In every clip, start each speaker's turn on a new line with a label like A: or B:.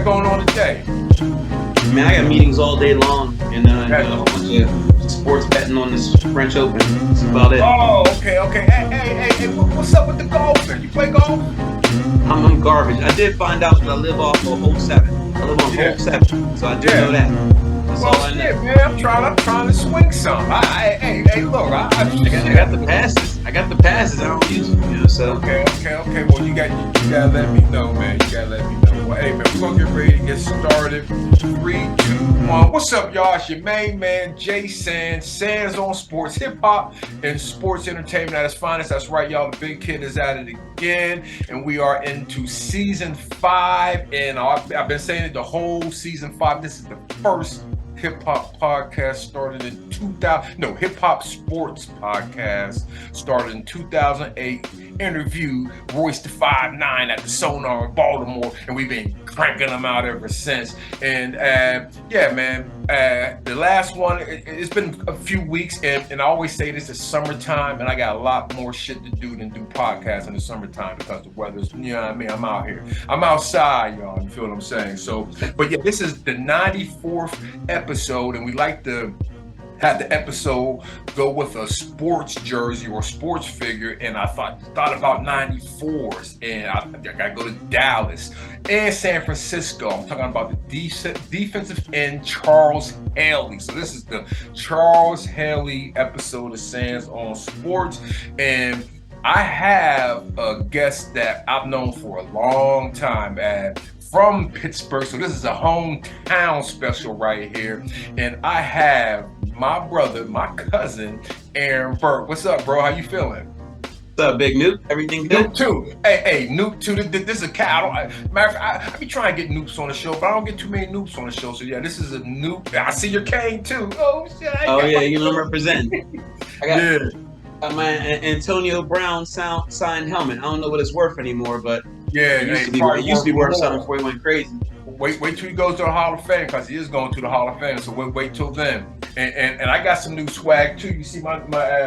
A: got going on today?
B: Man, I got meetings all day long, and a bunch of sports betting on this French Open. That's about it.
A: Oh, okay. Hey, what's up with the golfing? You play golf?
B: I'm garbage. I did find out that I live off of hole 7. I live on
A: Yeah,
B: hole 7, so I do know
A: yeah.
B: that. That's
A: Well,
B: all I know.
A: shit, man. I'm trying to swing some. Hey, look,
B: I got the passes. I got the passes. I don't use them, so.
A: Okay. Well, you gotta let me know, man. You gotta let me know. Well, hey, man, we're gonna get ready to get started. 3, 2, 1. What's up, y'all? It's your main man, Jay Sands. Sands on sports, hip hop, and sports entertainment at its finest. That's right, y'all. The big kid is at it again, and we are into season 5. And I've been saying it the whole season 5. This is the first hip hop podcast started in 2000. No, hip hop sports podcast started in 2008. Interviewed Royce the 5'9" at the Sonar in Baltimore, and we've been cranking them out ever since. And yeah, man, the last one, it's been a few weeks, and I always say this is summertime, and I got a lot more shit to do than do podcasts in the summertime because the weather's, you know what I mean? I'm out here. I'm outside, y'all. You feel what I'm saying? So, but yeah, this is the 94th episode, and we like to had the episode go with a sports jersey or sports figure, and I thought about 94s, and I gotta go to Dallas and San Francisco. I'm talking about the defensive end Charles Haley. So this is the Charles Haley episode of Sands on Sports, and I have a guest that I've known for a long time from Pittsburgh. So this is a hometown special right here, and I have my brother, my cousin, Aaron Burt. What's up, bro? How you feeling?
B: What's up, Big Nuke? Everything good?
A: Nuke too. Hey, Nuke too. This is a cat. Matter of fact, I be trying to get Noops on the show, but I don't get too many Noops on the show. So yeah, this is a Nuke. I see your cane too. Oh shit.
B: Oh yeah, you know I'm representing. I got my Antonio Brown signed helmet. I don't know what it's worth anymore, but it used to be worth something before he went crazy.
A: Wait till he goes to the Hall of Fame, because he is going to the Hall of Fame. So wait till then. And I got some new swag too. You see my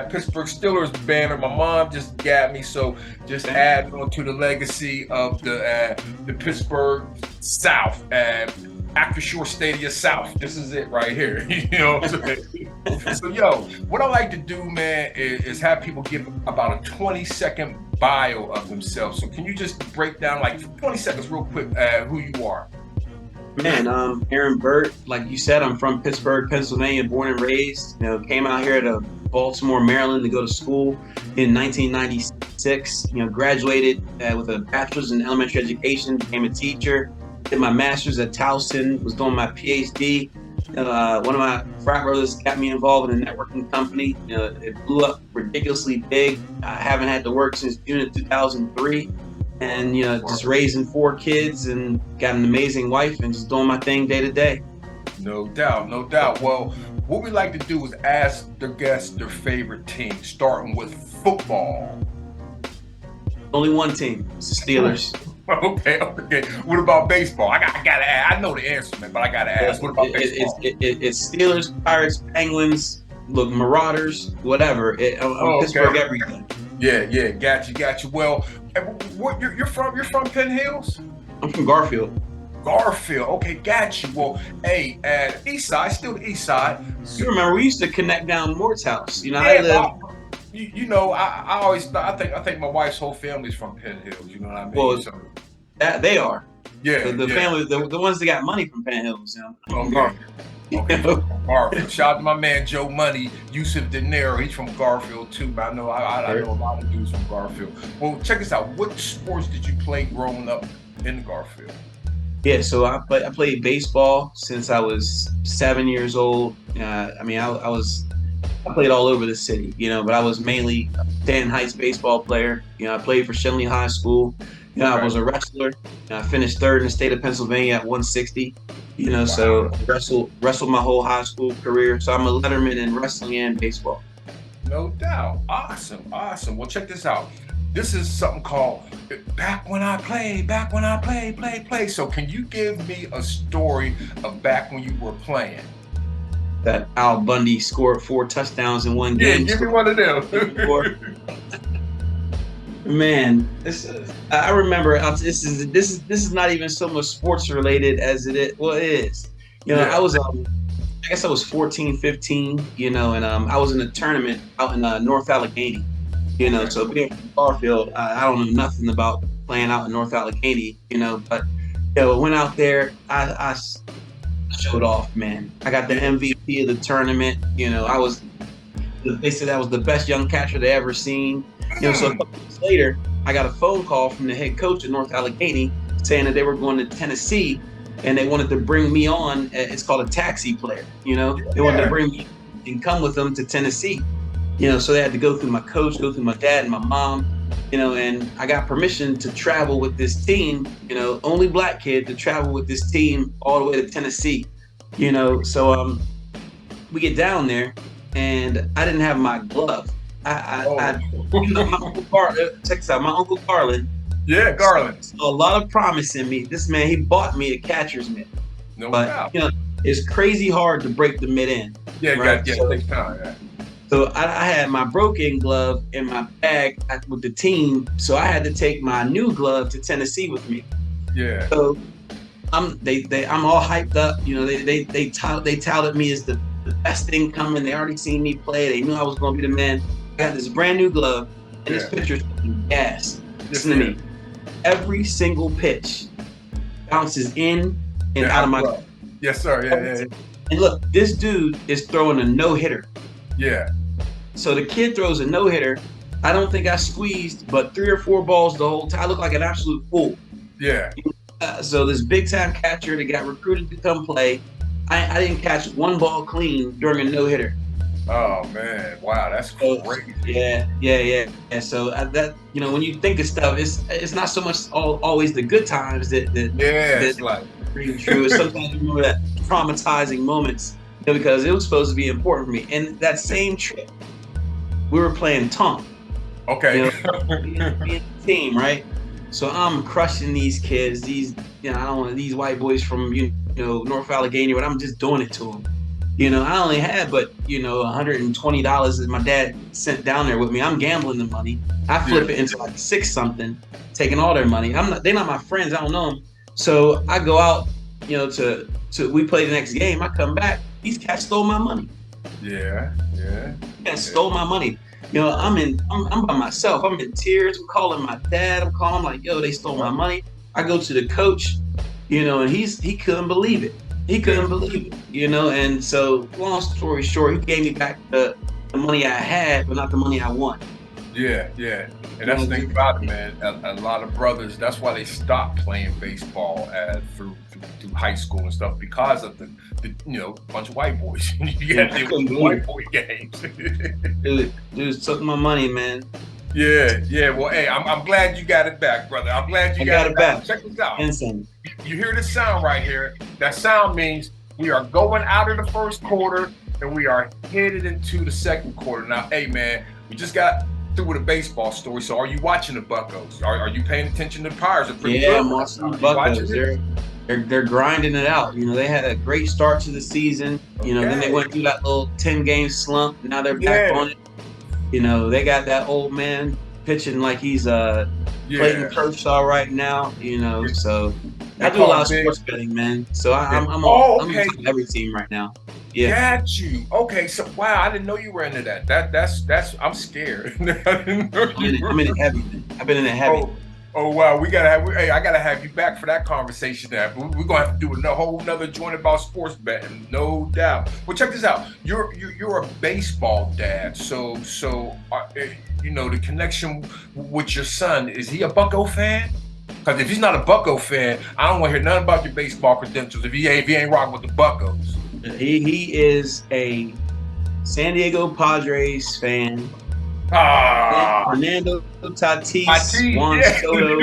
A: Pittsburgh Steelers banner. My mom just got me, so just add on to the legacy of the Pittsburgh South. Acrisure Stadium South. This is it right here. You know what I'm saying? So yo, what I like to do, man, is have people give about a 20-second bio of themselves. So can you just break down, like, for 20 seconds real quick, who you are?
B: Man, Aaron Burt, like you said, I'm from Pittsburgh, Pennsylvania, born and raised. Came out here to Baltimore, Maryland to go to school in 1996. Graduated with a bachelor's in elementary education, became a teacher, did my master's at Towson, was doing my PhD. One of my frat brothers got me involved in a networking company. It blew up ridiculously big. I haven't had to work since June of 2003. And just raising 4 kids and got an amazing wife and just doing my thing day to day.
A: No doubt. Well, what we like to do is ask the guests their favorite team, starting with football.
B: Only one team, it's the Steelers.
A: Okay. What about baseball? I gotta ask. I know the answer, man, but I gotta ask. What about baseball?
B: It's Steelers, Pirates, Penguins, look, Marauders, whatever. I'm Pittsburgh everything.
A: Yeah, got you. Well, what you're from Penn Hills?
B: I'm from Garfield.
A: Okay, got you. Well, hey, East Side, still the East Side.
B: You remember we used to connect down Mort's house.
A: I always I think my wife's whole family's from Penn Hills. You know what I mean?
B: Well, that they are.
A: Yeah,
B: the family, the ones that got money from Penn Hills.
A: From Garfield. Okay, Garfield. Shout out to my man Joe Money, Yusuf De Niro. He's from Garfield too. But I know a lot of dudes from Garfield. Well, check this out. What sports did you play growing up in Garfield?
B: Yeah, so I played baseball since I was 7 years old. I played all over the city, but I was mainly a Stanton Heights baseball player. I played for Shenley High School. I was a wrestler. I finished 3rd in the state of Pennsylvania at 160. Wow. So wrestled my whole high school career. So I'm a letterman in wrestling and baseball.
A: No doubt. Awesome. Well, check this out. This is something called Back When I Played. So can you give me a story of back when you were playing?
B: That Al Bundy scored 4 touchdowns in one game.
A: Yeah, give me one of them.
B: Man, I remember. This is not even so much sports related as it is. Well, it is. I
A: Yeah.
B: was I guess I was 14, 15. And I was in a tournament out in North Allegheny.
A: Okay.
B: So being from Garfield, I don't know nothing about playing out in North Allegheny. But went out there. I showed off, man. I got the
A: Yeah.
B: MVP of the tournament. They said that was the best young catcher they ever seen. So a
A: Mm.
B: couple weeks later, I got a phone call from the head coach at North Allegheny saying that they were going to Tennessee and they wanted to bring me on. It's called a taxi player. They wanted to
A: Yeah.
B: bring me and come with them to Tennessee. So they had to go through my coach, go through my dad and my mom. And I got permission to travel with this team. Only black kid to travel with this team all the way to Tennessee. So we get down there and I didn't have my glove.
A: Oh.
B: My uncle Garland, check this out. My uncle Garland
A: Yeah, Garland.
B: saw a lot of promise in me. This man, he bought me a catcher's mitt,
A: No
B: but
A: doubt.
B: it's crazy hard to break the mitt in.
A: Yeah, you
B: right?
A: got
B: So,
A: take time. Yeah.
B: so I had my broken glove in my bag with the team, so I had to take my new glove to Tennessee with me.
A: Yeah.
B: So I'm all hyped up. They touted me as the best thing coming. They already seen me play. They knew I was going to be the man. I got this brand new glove, and this pitcher's gas. Listen to me. Every single pitch bounces in and out of my glove.
A: Yes, sir. Yeah.
B: And look, this dude is throwing a no-hitter.
A: Yeah.
B: So the kid throws a no-hitter. I don't think I squeezed but 3 or 4 balls the whole time. I look like an absolute fool.
A: Yeah.
B: So this big-time catcher that got recruited to come play, I didn't catch 1 ball clean during a no-hitter.
A: Oh man! Wow, that's crazy.
B: Yeah. So that when you think of stuff, it's not so much always the good times that
A: it's like
B: pretty true. Sometimes you remember that traumatizing moments because it was supposed to be important for me. And that same trip, we were playing Tonk.
A: Okay.
B: Being team, right? So I'm crushing these kids. These I don't want these white boys from North Allegheny, but I'm just doing it to them. I only had but $120 that my dad sent down there with me. I'm gambling the money. I flip it into like 6 something, taking all their money. They're not my friends. I don't know them. So I go out, to we play the next game. I come back. These cats stole my money.
A: Yeah.
B: Stole my money. I'm by myself. I'm in tears. I'm calling my dad. I'm like, yo, they stole my money. I go to the coach, and he couldn't believe it. He couldn't believe it, and so long story short, he gave me back the money I had, but not the money I won.
A: Yeah. And that's the thing about it, man. A lot of brothers, that's why they stopped playing baseball through high school and stuff because of the bunch of white boys. You got to deal with white boy games.
B: Dude took my money, man.
A: Yeah. Well, hey, I'm glad you got it back, brother. I'm glad you got it back. Check this out.
B: Insane.
A: You hear the sound right here. That sound means we are going out of the first quarter and we are headed into the second quarter. Now, hey, man, we just got through with a baseball story. So are you watching the Buccos? Are you paying attention to the Pirates?
B: Yeah, I'm watching the Buccos. They're grinding it out. They had a great start to the season. Then they went through that little 10-game slump. Now they're back on it. They got that old man pitching like he's Clayton Kershaw right now. So I do a lot of sports betting, man. So I'm on every team right now. Yeah.
A: Got you. Okay, so wow, I didn't know you were into that. That's I'm scared.
B: I'm in it heavy, man. I've been in it heavy.
A: Oh wow, I gotta have you back for that conversation. We're gonna have to do a whole nother joint about sports betting, no doubt. Well, check this out. You're a baseball dad, so the connection with your son, is he a Bucco fan? Because if he's not a Bucco fan, I don't want to hear nothing about your baseball credentials. If he ain't rocking with the Buccos.
B: He is a San Diego Padres fan. Fernando Tatis, Juan Soto.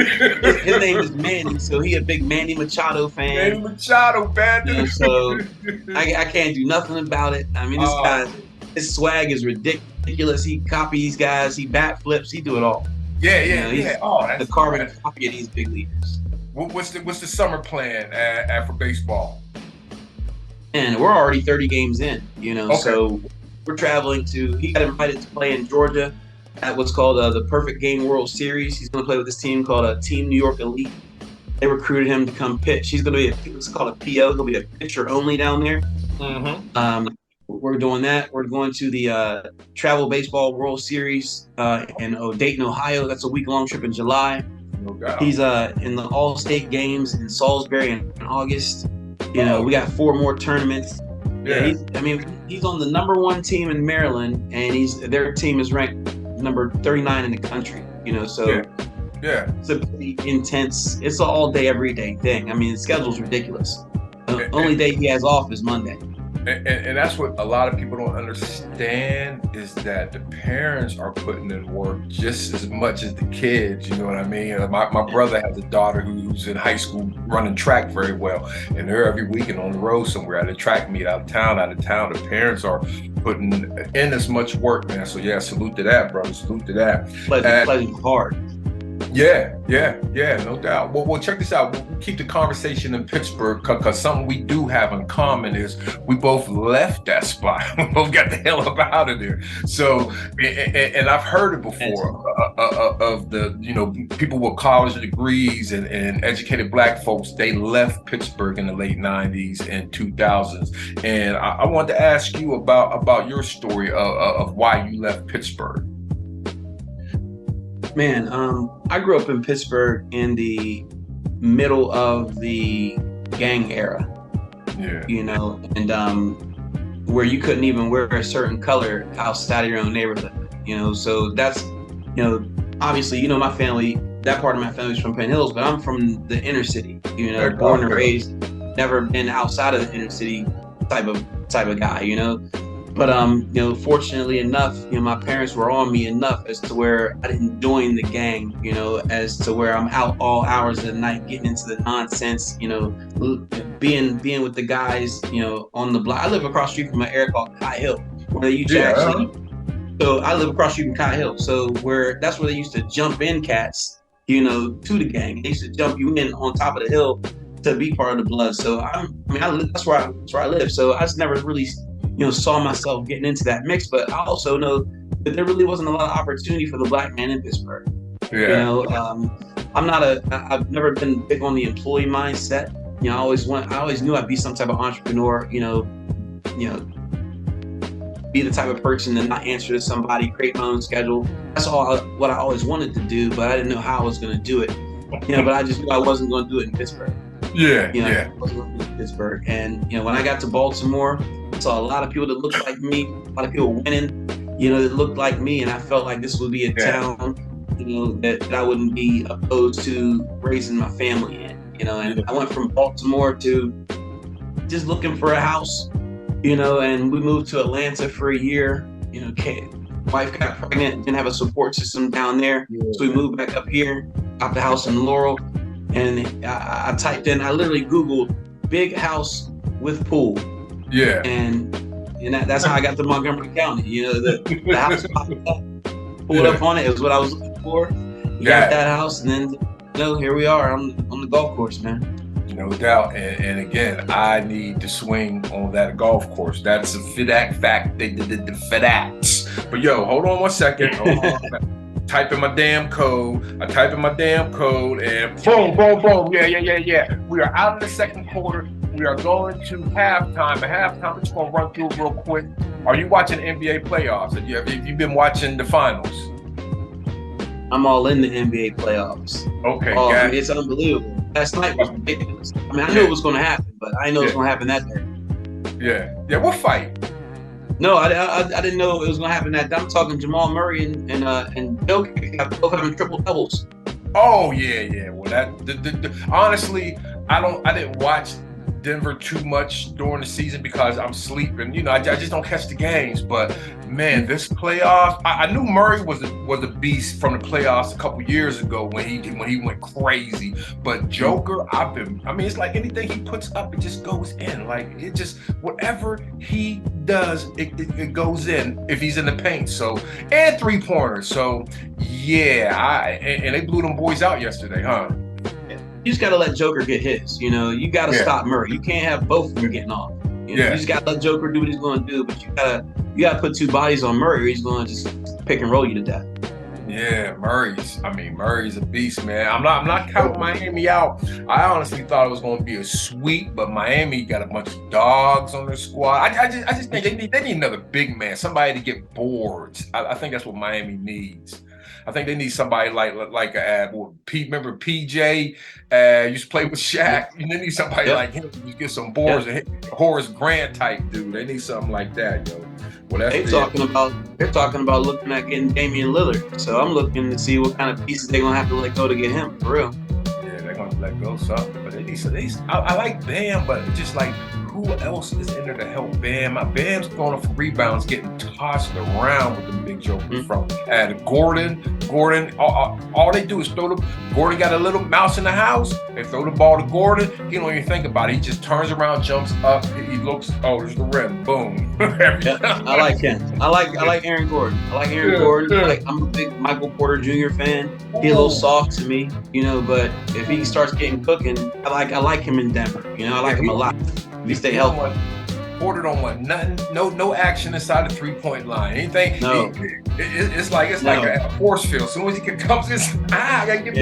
B: His name is Manny, so he a big Manny Machado fan.
A: Manny Machado, man.
B: So I can't do nothing about it. I mean, this guy, his swag is ridiculous. He copies guys. He bat flips. He do it all.
A: Yeah.
B: That's the carbon copy of these big leaguers.
A: What's the summer plan for baseball?
B: And we're already 30 games in.
A: Okay.
B: So we're traveling he got invited to play in Georgia. at what's called the Perfect Game World Series. He's going to play with this team called Team New York Elite. They recruited him to come pitch. He's going to be what's called a PO. He'll be a pitcher only down there.
A: Mm-hmm.
B: We're doing that. We're going to the Travel Baseball World Series in Dayton, Ohio. That's a week-long trip in July.
A: No doubt.
B: He's in the All-State games in Salisbury in August. You know, we got 4 more tournaments. Yeah, he's on the number 1 team in Maryland, and their team is ranked number 39 in the country. You know, so
A: yeah.
B: It's a pretty intense. It's an all-day, everyday thing. I mean, the schedule's ridiculous. The only day he has off is Monday.
A: And that's what a lot of people don't understand is that the parents are putting in work just as much as the kids. You know what I mean? My brother has a daughter who's in high school running track very well, and they're every weekend on the road somewhere at a track meet out of town. The parents are putting in as much work, man. So yeah, salute to that, brother. Salute to that.
B: Pleasure hard.
A: Yeah, no doubt. Well, check this out. We'll keep the conversation in Pittsburgh because something we do have in common is we both left that spot. We both got the hell up out of there. So, and I've heard it before of the, you know, people with college degrees and educated Black folks, they left Pittsburgh in the late 90s and 2000s. And I wanted to ask you about your story of why you left Pittsburgh.
B: Man, I grew up in Pittsburgh in the middle of the gang era.
A: Yeah.
B: You know, and where you couldn't even wear a certain color outside of your own neighborhood. You know, so that's, you know, obviously, you know, my family, that part of my family's from Penn Hills, but I'm from the inner city. You know, born and raised, never been outside of the inner city type of guy. You know. But you know, fortunately enough, you know, my parents were on me enough as to where I didn't join the gang, you know, as to where I'm out all hours of the night getting into the nonsense, you know, being with the guys, you know, on the block. I live across the street from an area called Kai Hill, where they used to actually. So I live across the street from Kai Hill, so that's where they used to jump in cats, you know, to the gang. They used to jump you in on top of the hill to be part of the blood. So that's where I live. So I just never really, you know, saw myself getting into that mix, but I also know that there really wasn't a lot of opportunity for the Black man in Pittsburgh. Yeah. You know, I've never been big on the employee mindset. You know, I always knew I'd be some type of entrepreneur, you know, be the type of person to not answer to somebody, create my own schedule. That's what I always wanted to do, but I didn't know how I was going to do it. You know, but I just knew I wasn't going to do it in Pittsburgh.
A: Yeah,
B: you know, I wasn't going to do it in Pittsburgh. And, you know, when I got to Baltimore, I saw a lot of people that looked like me, a lot of people winning, you know, that looked like me. And I felt like this would be a town, you know, that I wouldn't be opposed to raising my family in, you know. And I went from Baltimore to just looking for a house, you know, and we moved to Atlanta for a year. You know, wife got pregnant, didn't have a support system down there. So we moved back up here, got the house in Laurel. And I typed in, I literally Googled big house with pool.
A: Yeah.
B: And that's how I got to Montgomery County. You know, the house pulled up on it. It was what I was looking for. Got that house, and then, you know, here we are on the golf course, man.
A: No doubt. And again, I need to swing on that golf course. That's a FIDAC fact. They did the FIDACs. But yo, hold on one second. Hold on. Type in my damn code. I type in my damn code and boom, boom, boom. Yeah. We are out of the second quarter. We are going to halftime. At halftime, I'm just going to run through real quick. Are you watching NBA playoffs? Have you been watching the finals?
B: I'm all in the NBA playoffs.
A: Okay.
B: It's unbelievable. Last night was ridiculous. I mean, I knew it was going to happen, but I didn't know it was going to happen that day.
A: Yeah. What fight?
B: No, I didn't know it was going to happen that day. I'm talking Jamal Murray and Jokic both having triple doubles.
A: Oh yeah. Well, honestly, I didn't watch Denver too much during the season because I'm sleeping. You know, I just don't catch the games. But man, this playoffs, I knew Murray was a beast from the playoffs a couple years ago when he went crazy. But Joker, it's like anything he puts up, it just goes in. Like it just whatever he does, it goes in if he's in the paint. So and 3-pointers. So yeah, and they blew them boys out yesterday, huh?
B: You just got to let Joker get his. You know, you got to stop Murray. You can't have both of them getting off. You just got to let Joker do what he's going to do. But you got to put two bodies on Murray or he's going to just pick and roll you to death.
A: Yeah, Murray's a beast, man. I'm not counting Miami out. I honestly thought it was going to be a sweep, but Miami got a bunch of dogs on their squad. I just think they need another big man, somebody to get boards. I think that's what Miami needs. I think they need somebody like remember PJ used to play with Shaq. They need somebody like him to get some boards. A Horace Grant type dude. They need something like that, yo. Well,
B: they're talking about looking at getting Damian Lillard. So I'm looking to see what kind of pieces they're gonna have to let go to get him, for real.
A: Yeah, they're gonna let go something. But I like Bam, but it's just like, who else is in there to help Bam? Bam's going for rebounds, getting tossed around with the big joker from Gordon. All they do is throw the. Gordon got a little mouse in the house. They throw the ball to Gordon. He don't even think about it. He just turns around, jumps up. He looks. Oh, there's the rim. Boom.
B: I like him. I like Aaron Gordon. I like Aaron Gordon.
A: Yeah.
B: I'm a big Michael Porter Jr. fan. He's a little soft to me, but if he starts getting cooking, I like him in Denver. I like him a lot. If he stay healthy.
A: Porter don't want nothing, no action inside the 3-point line. Anything,
B: no.
A: It's like a force field. As soon as he comes in, I gotta get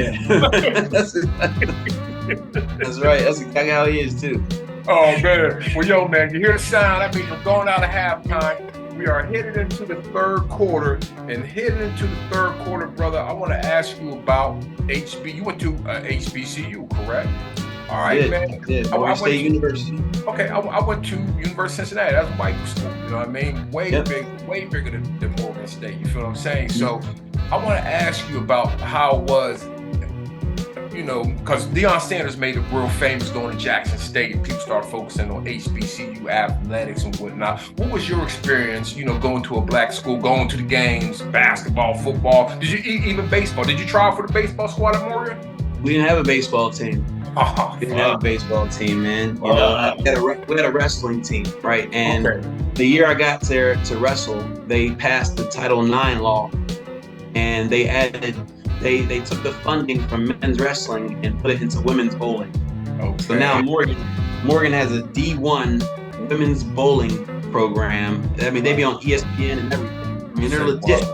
B: That's right. That's exactly how he is too.
A: Oh man. Well, yo, man, you hear the sound? That means we're going out of halftime. We are headed into the third quarter, and heading into the third quarter, brother, I want to ask you about HB. You went to HBCU, correct? All right, man.
B: Yeah, Morgan State University.
A: Okay, I went to University of Cincinnati. That's white school. You know what I mean? Way bigger than Morgan State. You feel what I'm saying? So I want to ask you about how it was, because Deion Sanders made it real famous going to Jackson State, and people started focusing on HBCU athletics and whatnot. What was your experience, going to a black school, going to the games, basketball, football? Did you even baseball? Did you try out for the baseball squad at Morgan?
B: We didn't have a baseball team. We didn't have a baseball team, man. We had a wrestling team, right? And the year I got there to wrestle, they passed the Title IX law, and they took the funding from men's wrestling and put it into women's bowling. Okay. So now Morgan has a D1 women's bowling program. I mean, they be on ESPN and everything. They're legit.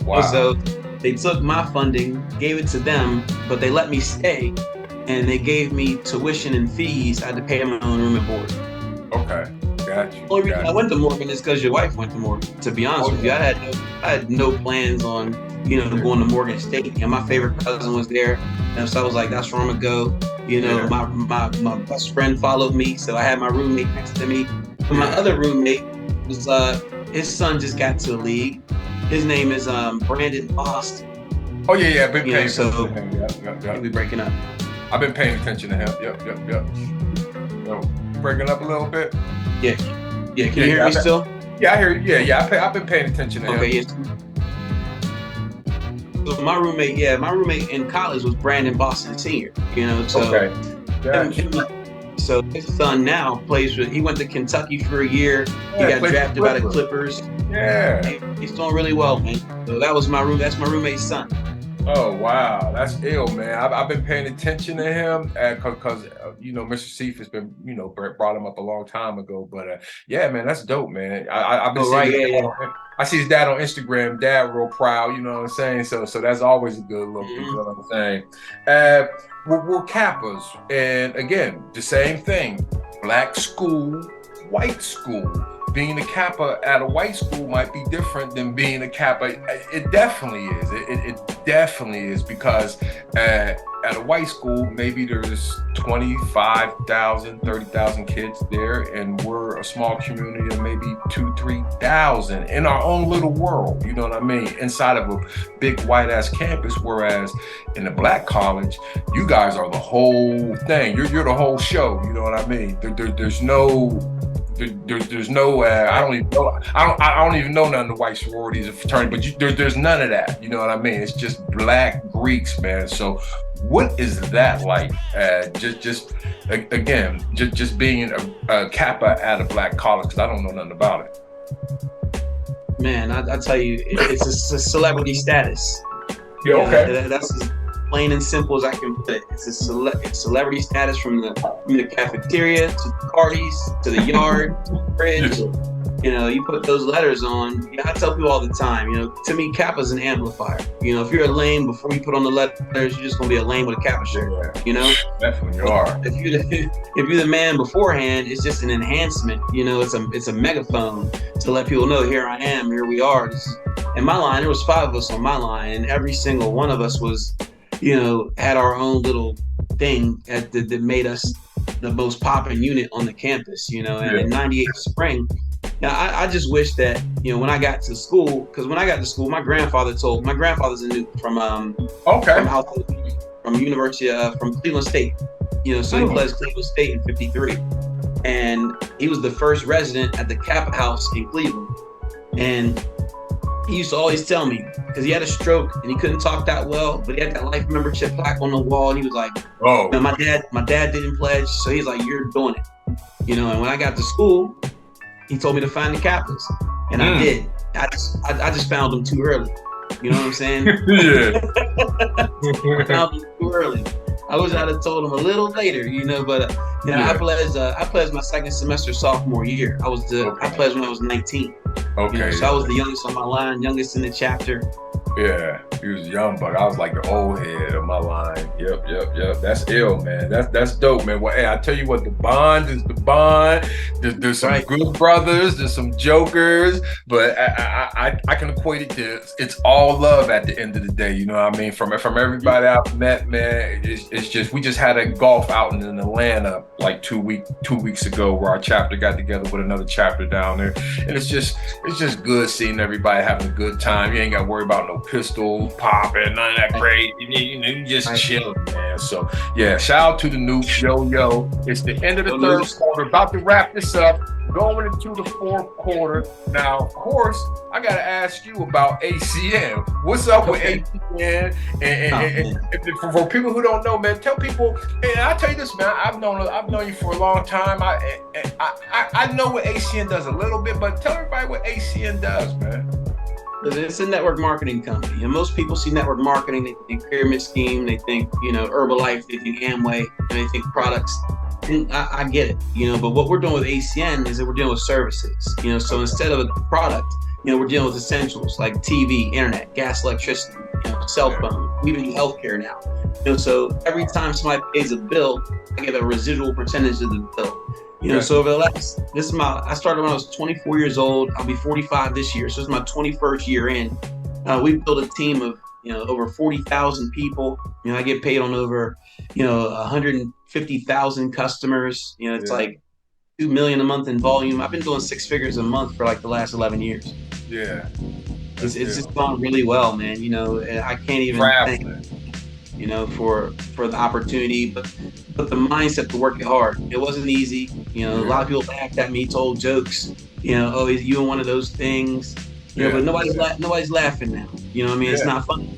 A: Wow.
B: So they took my funding, gave it to them, but they let me stay. And they gave me tuition and fees. I had to pay my own room and board.
A: Okay, got you.
B: The only reason I went to Morgan is because your wife went to Morgan. To be honest with you, I had no plans on going to Morgan State. My favorite cousin was there, and so I was like, that's where I'm gonna go. My best friend followed me, so I had my roommate next to me. And my other roommate was his son just got to the league. His name is Brandon Boston.
A: Oh yeah, been paying
B: so
A: Yep.
B: We breaking up.
A: I've been paying attention to him. Yep. Breaking up a little bit.
B: Yeah. Can you hear me still?
A: Yeah, I hear you. Yeah. I've been paying attention to him.
B: Okay, yes. So my roommate in college was Brandon Boston Sr. So so his son now he went to Kentucky for a year. He got drafted by the Clippers.
A: Yeah.
B: He's doing really well, man. So that's my roommate's son.
A: Oh wow, that's ill, man. I've been paying attention to him because Mr. Seif has been brought him up a long time ago. But yeah, man, that's dope, man. I've been seeing I see his dad on Instagram. Dad real proud, you know what I'm saying. So that's always a good look. You know what I'm saying. We're Kappas, and again, the same thing. Black school, white school. Being a Kappa at a white school might be different than being a Kappa. It definitely is. It definitely is because at a white school, maybe there's 25,000, 30,000 kids there, and we're a small community of maybe 2,000, 3,000 in our own little world. You know what I mean? Inside of a big white ass campus, whereas in a black college, you guys are the whole thing. You're the whole show. You know what I mean? There's no. I don't even know none of the white sororities or fraternities, but there's none of that. You know what I mean? It's just black Greeks, man. So what is that like? Just being a Kappa at a black college, because I don't know nothing about it.
B: Man, I tell you, it's a celebrity status.
A: Yeah, okay.
B: That's as plain and simple as I can put it. It's it's celebrity status from the cafeteria to the parties to the yard to the bridge. You put those letters on. I tell people all the time, to me, Kappa's an amplifier. If you're a lame before you put on the letters, you're just gonna be a lame with a Kappa shirt.
A: Definitely you are.
B: If you're the man beforehand, it's just an enhancement. It's a megaphone to let people know, here I am, here we are. And my line, there was 5 of us on my line, and every single one of us was, had our own little thing that made us the most popping unit on the campus. And in '98 spring. I just wish that, when I got to school, because when I got to school, my grandfather's a Newt from University from Cleveland State, so he pledged Cleveland State in '53, and he was the first resident at the Kappa House in Cleveland, and he used to always tell me, because he had a stroke and he couldn't talk that well, but he had that life membership plaque on the wall, and he was like, "Oh, my dad didn't pledge, so he's like, you're doing it," And when I got to school, he told me to find the Kappas, and I did. I just found them too early. You know what I'm saying?
A: Yeah.
B: I found them too early. I wish I'd have told him a little later, but I pledged my second semester sophomore year. I pledged when I was 19.
A: Okay.
B: So I was the youngest on my line, youngest in the chapter.
A: Yeah, he was young, but I was like the old head of my line. Yep. That's ill, man. That's dope, man. Well, hey, I tell you what, the bond is the bond. There's some good brothers, there's some jokers, but I can equate it to it's all love at the end of the day. You know what I mean? From everybody I've met, man, it's just we just had a golf outing in Atlanta like 2 weeks ago, where our chapter got together with another chapter down there, and it's just good seeing everybody having a good time. You ain't got to worry about no pistol popping, none of that crazy. You just chilling, man. So yeah, shout out to the Newt. Yo. It's the end of the third quarter. About to wrap this up. Going into the fourth quarter. Now, of course, I gotta ask you about ACN. What's up with ACN? And for people who don't know, man, tell people. And I'll tell you this, man. I've known you for a long time. I know what ACN does a little bit, but tell everybody what ACN does, man.
B: It's a network marketing company, and most people see network marketing, they think pyramid scheme, they think Herbalife, they think Amway, and they think products. And I get it, but what we're doing with ACN is that we're dealing with services. So instead of a product, we're dealing with essentials like TV, internet, gas, electricity, cell phone. We even do healthcare now. So every time somebody pays a bill, I get a residual percentage of the bill. So over the last, I started when I was 24 years old. I'll be 45 this year. So it's my 21st year in. We built a team of, over 40,000 people. I get paid on over, 150,000 customers. It's like 2 million a month in volume. I've been doing 6 figures a month for like the last 11 years.
A: Yeah.
B: It's just gone really well, man. I can't even thank, for the opportunity, but the mindset to work it hard. It wasn't easy. A lot of people laughed at me, told jokes, oh, you in one of those things, but nobody's laughing now. It's not funny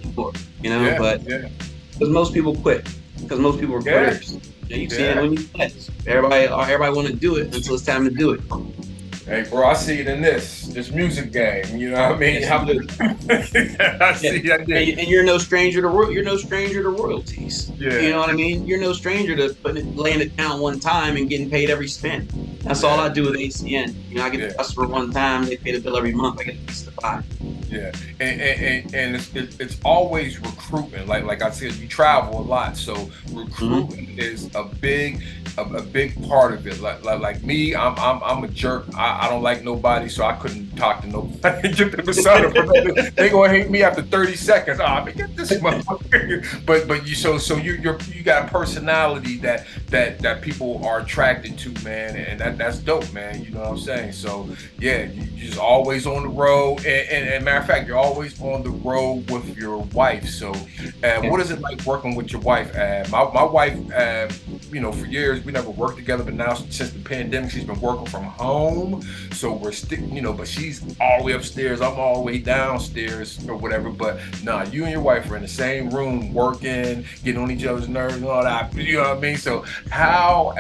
B: anymore, but because most people quit, because most people are quitters. You see it when you quit. Everybody want to do it until it's time to do it.
A: Hey, bro, I see it in this music game. You know what I mean? I see.
B: And you're no stranger to royalties. Yeah. You know what I mean? You're no stranger to laying it down one time and getting paid every spin. That's all I do with ACN. I get the customer one time, they pay the bill every month. I get a piece of the pie. Yeah,
A: and it's always recruitment. Like I said, you travel a lot, so recruiting is a big part of it. Like me, I'm a jerk. I don't like nobody, so I couldn't talk to nobody. Get them excited for nothing. They gonna hate me after 30 seconds. Get this motherfucker. But you got a personality that people are attracted to, man, and that's dope, man. You know what I'm saying? So yeah, you're just always on the road, and matter of fact, you're always on the road with your wife. So what is it like working with your wife? My wife, for years we never worked together, but now since the pandemic, she's been working from home. So we're but she's all the way upstairs, I'm all the way downstairs or whatever. But nah, you and your wife are in the same room working, getting on each other's nerves and all that. You know what I mean? So how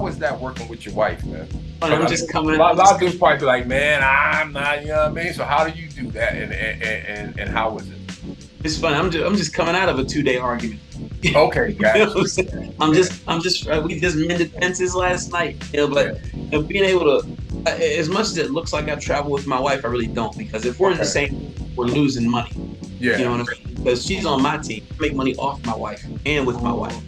A: was that working with your wife, man?
B: I'm just coming.
A: A lot of dudes probably be like, man, I'm not. You know what I mean? So how do you do that, and how was it?
B: It's fun. I'm just coming out of a 2-day argument.
A: Okay, gotcha.
B: I'm just we just mended fences last night, but being able to, As much as it looks like I travel with my wife, I really don't, because if we're in the same, we're losing money.
A: Yeah.
B: You know what I mean? Because she's on my team. I make money off my wife and with my wife.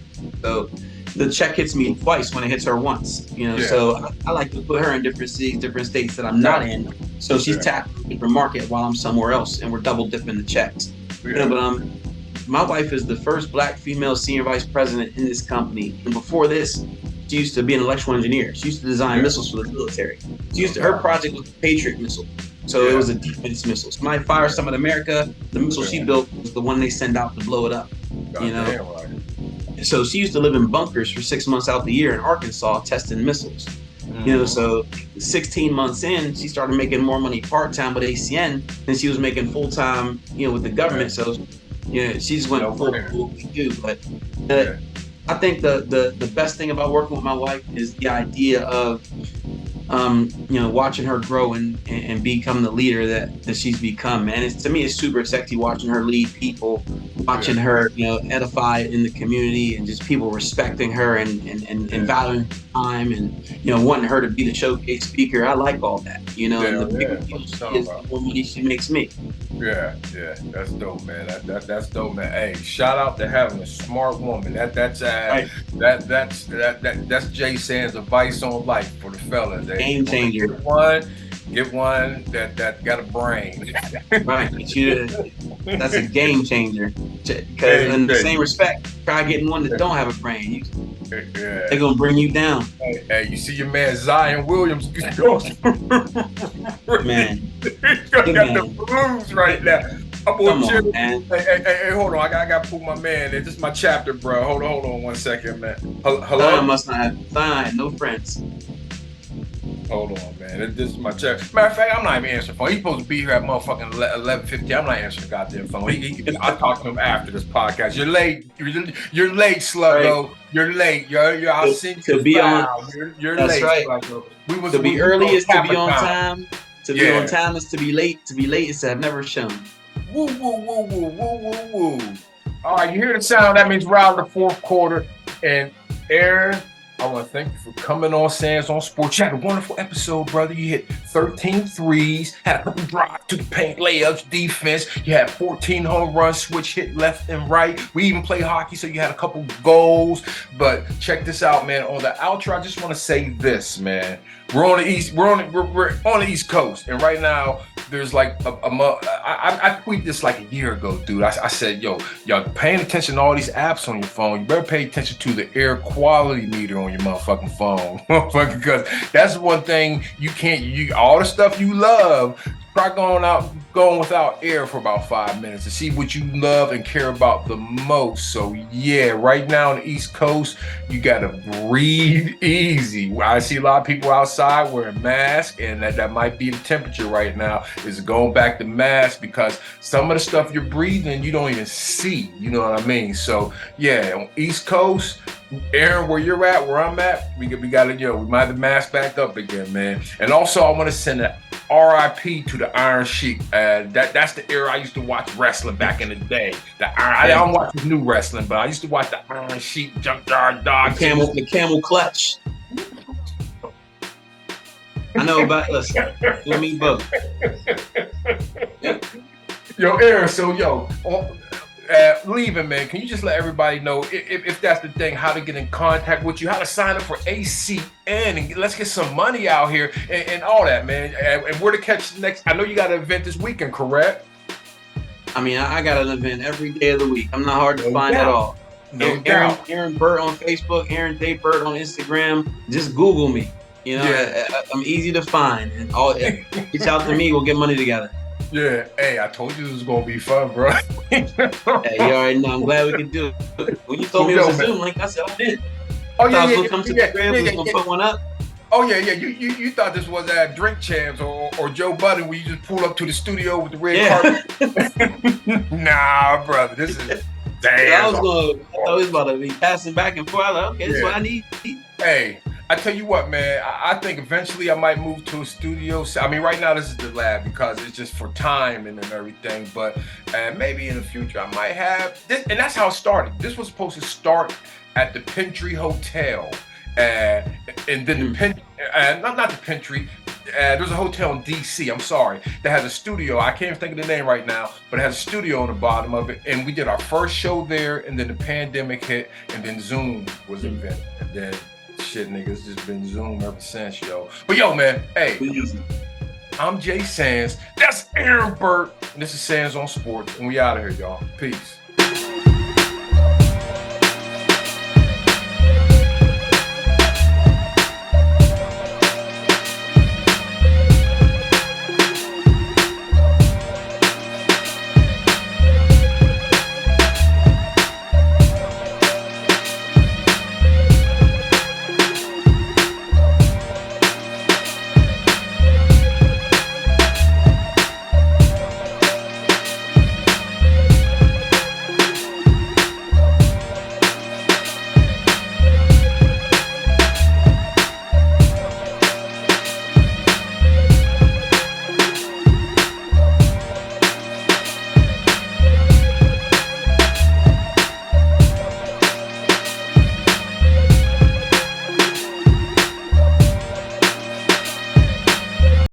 B: So the check hits me twice when it hits her once. You know, so I like to put her in different cities, different states that I'm not in. So she's tapping a different market while I'm somewhere else, and we're double dipping the checks. You know, but my wife is the first Black female senior vice president in this company, and before this, she used to be an electrical engineer. She used to design missiles for the military. Her project was the Patriot missile. So it was a defense missile. Somebody fires something in America, the missile she built was the one they send out to blow it up. You know? So she used to live in bunkers for 6 months out the year in Arkansas testing missiles. You know, so 16 months in, she started making more money part-time with ACN than she was making full-time, you know, with the government. So, you know, she just went full what we do. But I think the best thing about working with my wife is the idea of, you know, watching her grow and become the leader that she's become. And to me, it's super sexy watching her lead people, watching her, you know, edify in the community, and just people respecting her and valuing her time, and, you know, wanting her to be the showcase speaker. I like all that, you know, and the bigger deal she is, the more money she makes me.
A: Yeah, that's dope, man. That's dope, man. Hey, shout out to having a smart woman. That's Jay Sands' advice on life for the fellas. Hey,
B: game changer.
A: Get one that got a brain.
B: Right, that's a game changer. Because in the same respect, try getting one that don't have a brain. They're gonna bring you down.
A: Hey, you see your man Zion Williams?
B: Man,
A: got the blues right now.
B: Come on, man.
A: Hey, hold on. I gotta pull my man in. This is my chapter, bro. Hold on 1 second, man. Hello?
B: Zion must not have no friends.
A: Hold on, man. This is my chapter. Matter of fact, I'm not even answering the phone. He's supposed to be here at motherfucking 11:50. I'm not answering the goddamn phone. I'll talk to him after this podcast. You're late. You're late, Sluggo. Right. You're late. I'll send you
B: to
A: file. You're
B: that's
A: late,
B: right.
A: Sluggo.
B: To be early is to be on time. To be on time is to be late. To be late is to have never shown.
A: Woo, woo, woo, woo, woo, woo, woo. All right, you hear the sound? That means we're out of the fourth quarter. And Aaron, I want to thank you for coming on Sands on Sports. You had a wonderful episode, brother. You hit 13 threes, had a couple drives to the paint, layups, defense. You had 14 home runs, switch hit left and right. We even play hockey, so you had a couple goals. But check this out, man. On the outro, I just want to say this, man. We're on the East Coast, and right now there's like I tweeted this like a year ago, dude. I said, yo, y'all paying attention to all these apps on your phone. You better pay attention to the air quality meter on your motherfucking phone, because that's one thing you can't. All the stuff you love. Try going without air for about 5 minutes to see what you love and care about the most. So yeah, right now on the East Coast, you gotta breathe easy. I see a lot of people outside wearing masks, and that might be the temperature right now, is going back to masks, because some of the stuff you're breathing you don't even see. You know what I mean? So yeah, on East Coast, Aaron, where you're at, where I'm at, we gotta, we might have to mask back up again, man. And also I want to send a RIP to the Iron Sheik. That's the era I used to watch wrestling back in the day. I don't watch the new wrestling, but I used to watch the Iron Sheik, Junkyard Dog.
B: The camel clutch. I know about us. You and me both.
A: Yo, Aaron, so leaving, man, can you just let everybody know, if that's the thing, how to get in contact with you, how to sign up for ACN, and let's get some money out here and all that, man, and where to catch the next. I know you got an event this weekend, correct?
B: I mean, I got an event every day of the week. I'm not hard to find at all. Aaron Burt on Facebook, Aaron Day Burt on Instagram. Just Google me. You know, I'm easy to find, and reach out to me. We'll get money together.
A: Yeah, hey, I told you this was gonna be fun, bro.
B: Hey, you already know. I'm glad we can do it. When you told me it was a Zoom link, I said I did.
A: Oh yeah,
B: I was gonna come to the crib. We was gonna put one up.
A: Oh yeah. You thought this was Drink Champs or Joe Budden, where you just pull up to the studio with the red carpet. Nah, brother, this is damn.
B: I thought it was about to be passing back and forth. I was like, okay, that's what I need.
A: Hey, I tell you what, man, I think eventually I might move to a studio. I mean, right now this is the lab because it's just for time and everything, but maybe in the future I might have this, and that's how it started. This was supposed to start at the Pentry Hotel, and then the not the Pentry. There's a hotel in DC, I'm sorry, that has a studio. I can't even think of the name right now, but it has a studio on the bottom of it. And we did our first show there, and then the pandemic hit, and then Zoom was invented. And then shit, niggas just been Zoom ever since, yo. But yo, man, hey, I'm Jay Sands. That's Aaron Burt. And this is Sands on Sports. And we out of here, y'all. Peace.